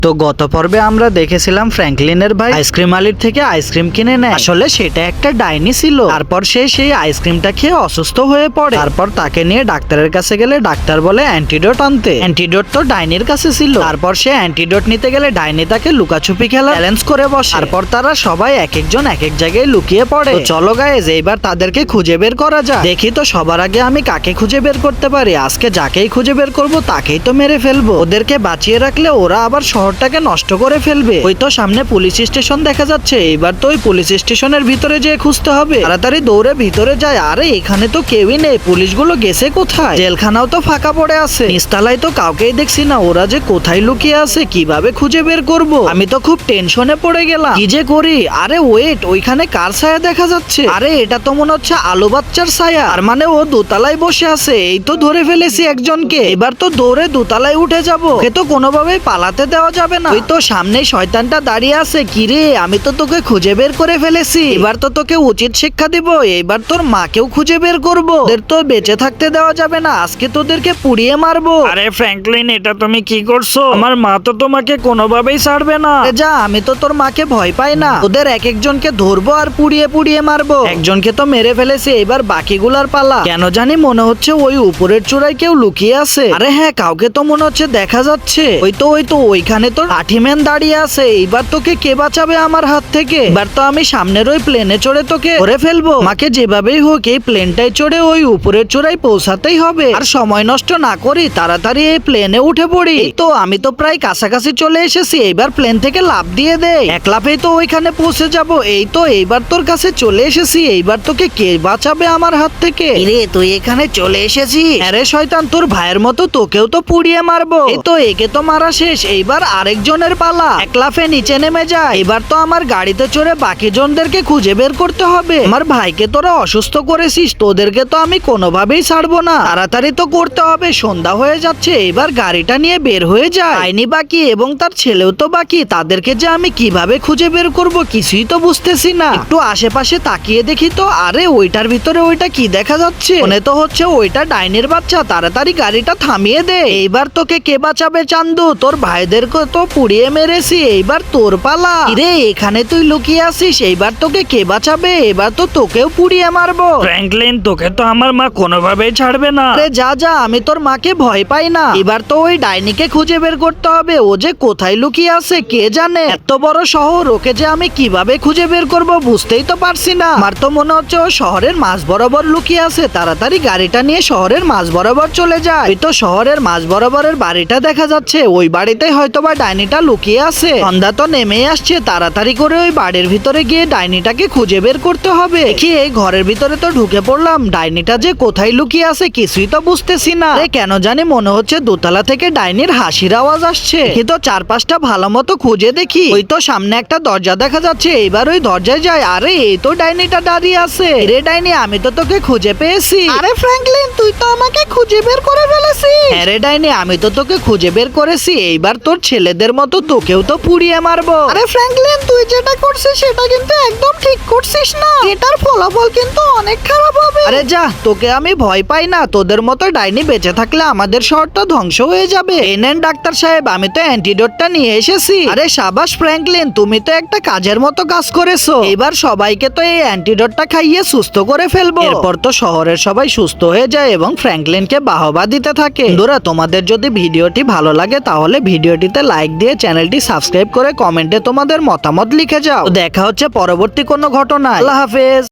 তো গত পর্বে আমরা দেখেছিলাম ফ্র্যাঙ্কলিনের ভাই আইসক্রিম আলির থেকে আইসক্রিম কিনে নেয়। আসলে সেটা একটা ডাইনি ছিল। তারপর সে সেই আইসক্রিমটা খেয়ে অসুস্থ হয়ে পড়ে। তারপর তাকে নিয়ে ডাক্তারের কাছে গেলে ডাক্তার বলে অ্যান্টিডোট আনতে। অ্যান্টিডোট তো ডাইনির কাছে ছিল। তারপর সে অ্যান্টিডোট নিতে গেলে ডাইনি তাকে লুকাছুপি খেলা চ্যালেঞ্জ করে বসে। তারপর তারা সবাই এক একজন এক এক জায়গায় লুকিয়ে পড়ে। তো চলো গাইজ এইবার তাদেরকে খুঁজে বের করা যায়। দেখি তো সবার আগে আমি কাকে খুঁজে বের করতে পারি। আজকে যাকেই খুঁজে বের করব তাকেই তো মেরে ফেলবো। ওদেরকে বাঁচিয়ে রাখলে ওরা আবার শহরটাকে নষ্ট করে ফেলবে। ওই তো সামনে পুলিশ স্টেশন দেখা যাচ্ছে। এইবার তো ওই পুলিশ স্টেশনের ভিতরে যেয়ে খুঁজতে হবে। তাড়াতাড়ি দৌড়ে ভিতরে যায়। আরে এখানে তো কেউই নেই, পুলিশগুলো গেছে কোথায়? জেলখানাও তো ফাঁকা পড়ে আছে। নিচতলায় তো কাউকেই দেখছি না। ওরা যে কোথায় লুকিয়ে আছে কিভাবে খুঁজে বের করব? আমি তো খুব টেনশনে পড়ে গেলাম, কি যে করি। আরে ওয়েট, ওইখানে কার ছায়া দেখা যাচ্ছে? আরে এটা তো মনে হচ্ছে আলু বাচ্চার ছায়া। আর মানে ও দোতলায় বসে আছে। এই তো ধরে ফেলেছি একজনকে। এবার তো দৌড়ে দোতলায় উঠে যাব। ওকে তো কোনোভাবেই পালাতে দেওয়া যাবে না। ওই তো সামনেই শয়তানটা দাঁড়িয়ে আছে। কিরে, আমি তো তোকে খুঁজে বের করে ফেলেছি। এবার তো তোকে উচিত শিক্ষা দিব। এবার তোর মাকেও খুঁজে বের করবো। ওদের তো বেঁচে থাকতে দেওয়া যাবে না। আজকে তোদেরকে পুড়িয়ে মারবো। আরে ফ্র্যাঙ্কলিন, এটা তুমি কি করছো? আমার মা তো তোমাকে কোনোভাবেই ছাড়বে না। আরে যা, আমি তো তোর মাকে ভয় পাই না। ওদের এক একজনকে ধরবো আর পুড়িয়ে পুড়িয়ে মারবো। একজনকে তো মেরে ফেলেছি, এবার বাকিগুলার পালা। কেন জানি মনে হচ্ছে ওই উপরের চূড়ায় কেউ লুকিয়ে আছে। আরে হ্যাঁ, কাউকে তো মনে হচ্ছে দেখা যাচ্ছে। ওই তো ওইখানে তো লাঠিম্যান দাঁড়িয়ে আছে। এইবার তোকে কে বাঁচাবে আমার হাত থেকে? এবার তো আমি সামনের ওই প্লেনে চড়ে তোকে ধরে ফেলবো। আমাকে যেভাবেই হোক এই প্লেনটায় চড়ে ওই উপরের চূড়ায় পৌঁছাতেই হবে। আর সময় নষ্ট না করি, তাড়াতাড়ি এই প্লেনে উঠে পড়ি। এই তো আমি তো প্রায় কাছাকাছি চলে এসেছি। এইবার প্লেন থেকে লাফ দিয়ে দে। এক লাফেই তো ওইখানে পৌঁছে যাব। এই তো এইবার তোর কাছে চলে এসেছি। এইবার তোকে কে বাঁচাবে আমার হাত থেকে? রে, তুই এখানে চলে এসেছিস? আরে শয়তান, তোর ভাইয়ের মতো তোকেও তো পুড়িয়ে মারবো। এই তো একে তো মারা শেষ। এইবার আরেকজনের পালা। এক লাফে নিচে নেমে যায়। এবার তো আমার গাড়িতে চড়ে বাকি জনদেরকে খুঁজে বের করতে হবে। আমার ভাইকে তোরা অসুস্থ করেছিস, তোদেরকে তো আমি কোনোভাবেই ছাড়বো না। তাড়াতাড়ি তো করতে হবে, সন্ধ্যা হয়ে যাচ্ছে। এবার গাড়িটা নিয়ে বের হয়ে যায়। আইনি বাকি এবং তার ছেলেও তো বাকি। তাদেরকে যে আমি কিভাবে খুঁজে বের করব কিছুই তো বুঝতেছি না। একটু আশেপাশে তাকিয়ে দেখি তো। আরে ওইটার ভিতরে ওইটা কি দেখা যাচ্ছে? মনে তো হচ্ছে ওইটা ডাইনির বাচ্চা। তাড়াতাড়ি গাড়িটা থামিয়ে দে। এইবার তোকে কে বাঁচাবে চান্দু? তোর ভাইদেরকে তো পুড়িয়ে মেরেছি। এইবার তোর পালা। রে, এখানে তুই লুকিয়ে আছিস। এইবার তোকে কে বাঁচাবে? এবার তো তোকেও পুড়িয়ে মারবো। ফ্র্যাঙ্কলিন, তোকে তো আমার মা কোনোভাবেই ছাড়বে না। আরে যা যা, আমি তোর মাকে ভয় পাই না। এবার তো ওই ডাইনিকে খুঁজে বের করতে হবে। ও যে কোথায় লুকিয়ে আছে কে জানে। এত বড় শহর, ওকে যে আমি কিভাবে খুঁজে বের করব বুঝতেই তো পারছি না। আমার তো মনে হচ্ছে ও শহরের মাঝ বরাবর লুকিয়ে আছে। তাড়াতাড়ি গাড়িটা নিয়ে শহরের মাঝ বরাবর চলে যায়। এই তো শহরের মাঝ বরাবরের বাড়িটা দেখা যাচ্ছে। ওই বাড়িতেই হয়তোবা ডাইনিটা লুকিয়ে আছে। সন্ধ্যা তো নেমেই আসছে। তাড়াতাড়ি করে ওই বাড়ির ভিতরে গিয়ে ডাইনিটাকে খুঁজে বের করতে হবে। দেখি এই ঘরের ভিতরে তো ঢুকে পড়লাম। ডাইনিটা যে কোথায় লুকিয়ে আছে কিছুই তো বুঝতেছি না। কেন জানি মনে হচ্ছে দোতলা থেকে ডাইনির হাসির আওয়াজ আসছে। কিন্তু চারপাশটা ভালো মতো খুঁজে দেখি। ওই তো সামনে একটা দরজা দেখা যাচ্ছে। এবার ওই দরজায় যায়। আরে এই তো ডাইনিটা দাঁড়িয়ে আছে। রে ডাইনি, আমি তো তোকে খুঁজে পেয়েছি। আরে ফ্র্যাঙ্কলিন, তুই তো আমাকে খুঁজে বের করে ফেলেছিস। হ্যাঁ রে ডাইনি, আমি তো তোকে খুঁজে বের করেছি। এইবার তোর ছেলেদের মতো তোকেও তো পুড়িয়ে মারবো। আরে ফ্র্যাঙ্কলিন, তুই যেটা করছিস সেটা কিন্তু একদম ঠিক করছিস না। এটার ফলাফল কিন্তু অনেক খারাপ হবে। আরে যা, তোকে আমি ভয় পাই না। তোদের মতো ডাইনি বেঁচে থাকলে আমাদের শহরটা ধ্বংস হয়ে যাবে। এই নেন ডাক্তার সাহেব, আমি তো অ্যান্টিডোটটা নিয়ে এসেছি। আরে সাবাস ফ্র্যাঙ্কলিন, তুমি তো একটা কাজের মতো কাজ করেছো। এবার সবাইকে তো এই অ্যান্টিডোটটা খাইয়ে সুস্থ করে ফেলবো। এরপর তো শহরের সবাই সুস্থ হয়ে যায় এবং ফ্র্যাঙ্কলিনকে বাহবা দিতে থাকে। বন্ধুরা, তোমাদের যদি ভিডিওটি ভালো লাগে তাহলে ভিডিওটিতে লাইক দিয়ে চ্যানেলটি সাবস্ক্রাইব করে কমেন্টে তোমাদের মতামত লিখে যাও। দেখা হচ্ছে পরবর্তী কোনো ঘটনায়। আল্লাহ হাফেজ।